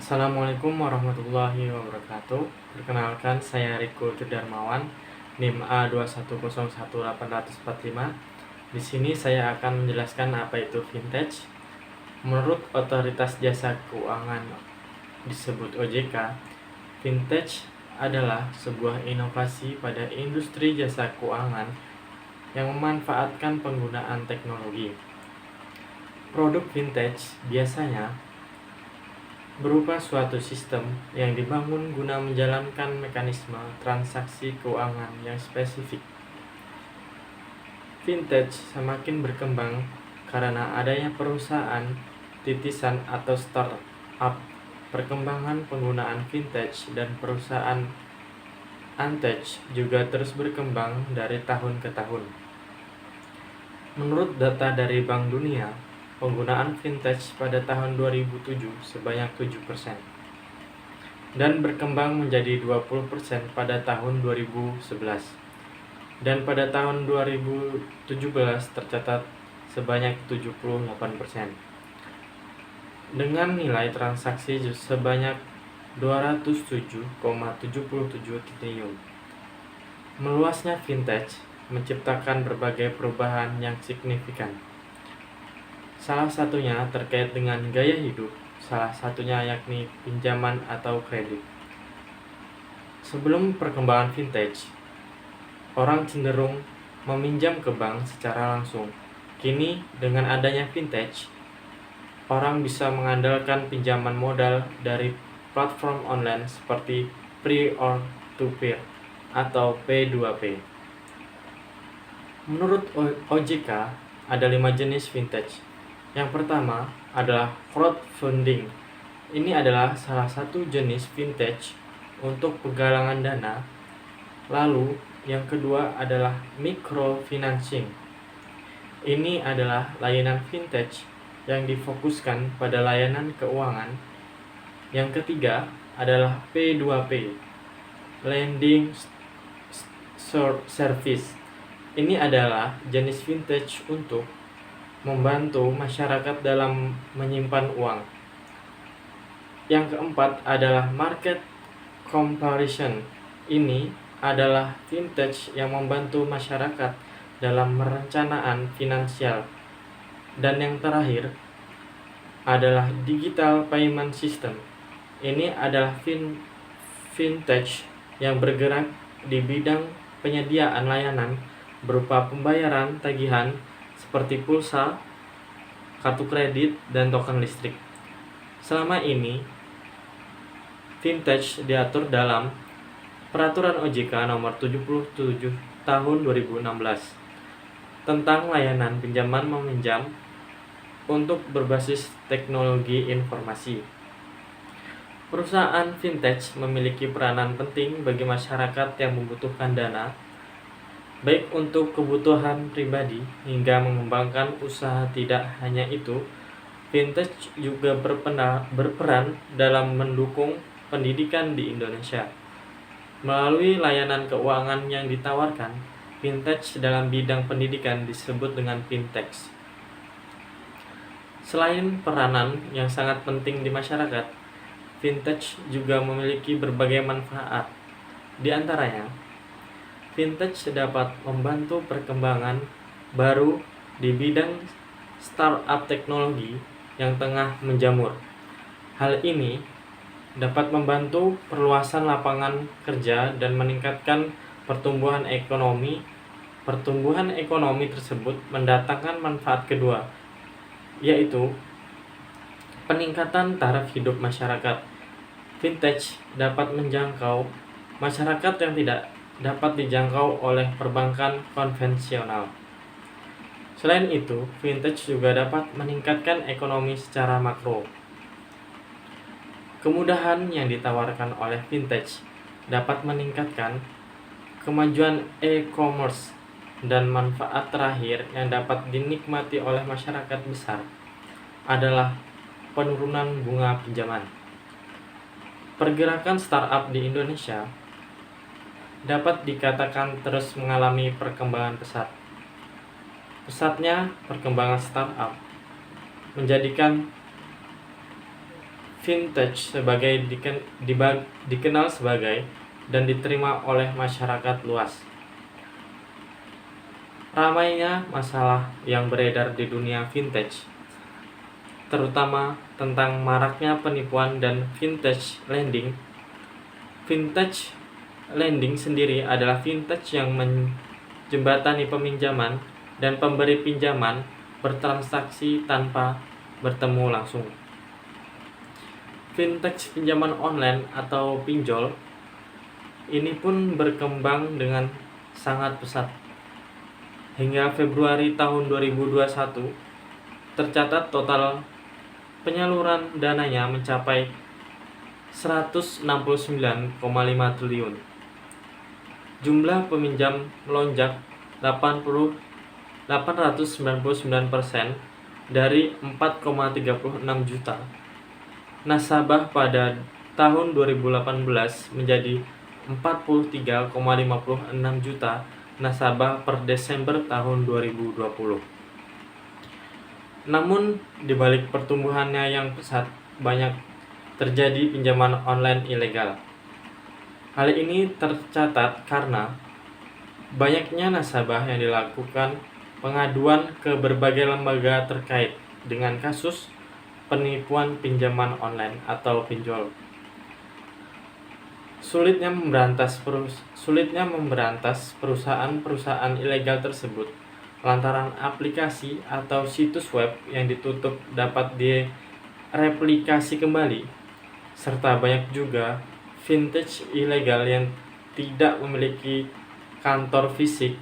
Assalamualaikum warahmatullahi wabarakatuh. Perkenalkan, saya Riko Darmawan, NIM A2101845. Di sini saya akan menjelaskan apa itu vintage. Menurut Otoritas Jasa Keuangan disebut OJK, vintage adalah sebuah inovasi pada industri jasa keuangan yang memanfaatkan penggunaan teknologi. Produk vintage biasanya berupa suatu sistem yang dibangun guna menjalankan mekanisme transaksi keuangan yang spesifik. Vintage semakin berkembang karena adanya perusahaan titisan atau startup. Perkembangan penggunaan vintage dan perusahaan vintage juga terus berkembang dari tahun ke tahun. Menurut data dari Bank Dunia, penggunaan vintage pada tahun 2007 sebanyak 7% dan berkembang menjadi 20% pada tahun 2011. Dan pada tahun 2017 tercatat sebanyak 78%. Dengan nilai transaksi sebanyak 207,77 triliun. Meluasnya vintage menciptakan berbagai perubahan yang signifikan. Salah satunya terkait dengan gaya hidup, salah satunya yakni pinjaman atau kredit. Sebelum perkembangan vintage, orang cenderung meminjam ke bank secara langsung. Kini, dengan adanya vintage, orang bisa mengandalkan pinjaman modal dari platform online seperti peer-to-peer atau P2P. Menurut OJK, ada 5 jenis vintage. Yang pertama adalah crowdfunding. Ini adalah salah satu jenis vintage untuk penggalangan dana. Lalu, yang kedua adalah microfinancing. Ini adalah layanan vintage yang difokuskan pada layanan keuangan. Yang ketiga adalah P2P, lending service. Ini adalah jenis vintage untuk membantu masyarakat dalam menyimpan uang. Yang keempat adalah market comparison. Ini adalah vintage yang membantu masyarakat dalam merencanakan finansial. Dan yang terakhir adalah digital payment system. Ini adalah vintage yang bergerak di bidang penyediaan layanan berupa pembayaran tagihan seperti pulsa, kartu kredit, dan token listrik. Selama ini, vintage diatur dalam Peraturan OJK Nomor 77 Tahun 2016 tentang layanan pinjaman meminjam untuk berbasis teknologi informasi. Perusahaan vintage memiliki peranan penting bagi masyarakat yang membutuhkan dana, baik untuk kebutuhan pribadi hingga mengembangkan usaha. Tidak hanya itu, vintage juga berperan dalam mendukung pendidikan di Indonesia. Melalui layanan keuangan yang ditawarkan, vintage dalam bidang pendidikan disebut dengan fintech. Selain peranan yang sangat penting di masyarakat, vintage juga memiliki berbagai manfaat. Di antaranya, vintage dapat membantu perkembangan baru di bidang startup teknologi yang tengah menjamur. Hal ini dapat membantu perluasan lapangan kerja dan meningkatkan pertumbuhan ekonomi. Pertumbuhan ekonomi tersebut mendatangkan manfaat kedua, yaitu peningkatan taraf hidup masyarakat. Vintage dapat menjangkau masyarakat yang tidak dapat dijangkau oleh perbankan konvensional. Selain itu, vintage juga dapat meningkatkan ekonomi secara makro. Kemudahan yang ditawarkan oleh vintage dapat meningkatkan kemajuan e-commerce, dan manfaat terakhir yang dapat dinikmati oleh masyarakat besar adalah penurunan bunga pinjaman. Pergerakan startup di Indonesia dapat dikatakan terus mengalami perkembangan pesat. Pesatnya perkembangan startup menjadikan vintage dikenal sebagai dan diterima oleh masyarakat luas. Ramainya masalah yang beredar di dunia vintage, terutama tentang maraknya penipuan dan vintage lending. Vintage lending sendiri adalah vintage yang menjembatani peminjaman dan pemberi pinjaman bertransaksi tanpa bertemu langsung. Vintage pinjaman online atau pinjol ini pun berkembang dengan sangat pesat. Hingga Februari tahun 2021, tercatat total penyaluran dananya mencapai 169,5 triliun. Jumlah peminjam melonjak 899% dari 4,36 juta nasabah pada tahun 2018 menjadi 43,56 juta nasabah per Desember tahun 2020. Namun, di balik pertumbuhannya yang pesat, banyak terjadi pinjaman online ilegal. Hal ini tercatat karena banyaknya nasabah yang dilakukan pengaduan ke berbagai lembaga terkait dengan kasus penipuan pinjaman online atau pinjol. Sulitnya memberantas perusahaan-perusahaan ilegal tersebut lantaran aplikasi atau situs web yang ditutup dapat direplikasi kembali, serta banyak juga vintage ilegal yang tidak memiliki kantor fisik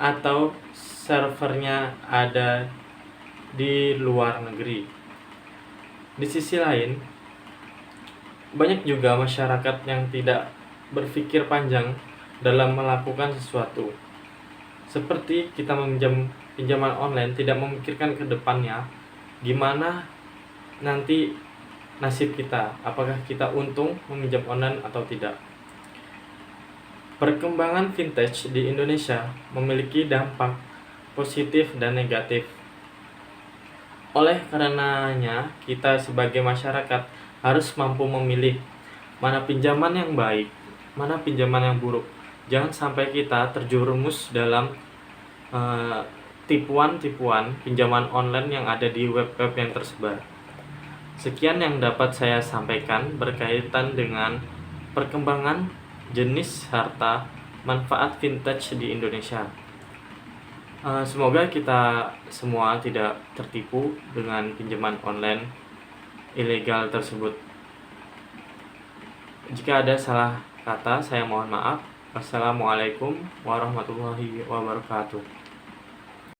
atau servernya ada di luar negeri. Di sisi lain, banyak juga masyarakat yang tidak berpikir panjang dalam melakukan sesuatu. Seperti kita meminjam pinjaman online, tidak memikirkan ke depannya gimana nanti nasib kita, apakah kita untung meminjam online atau tidak. Perkembangan vintage di Indonesia memiliki dampak positif dan negatif. Oleh karenanya, kita sebagai masyarakat harus mampu memilih mana pinjaman yang baik, mana pinjaman yang buruk. Jangan sampai kita terjerumus dalam tipuan-tipuan pinjaman online yang ada di web-web yang tersebar. Sekian yang dapat saya sampaikan berkaitan dengan perkembangan jenis harta manfaat vintage di Indonesia. Semoga kita semua tidak tertipu dengan pinjaman online ilegal tersebut. Jika ada salah kata, saya mohon maaf. Wassalamualaikum warahmatullahi wabarakatuh.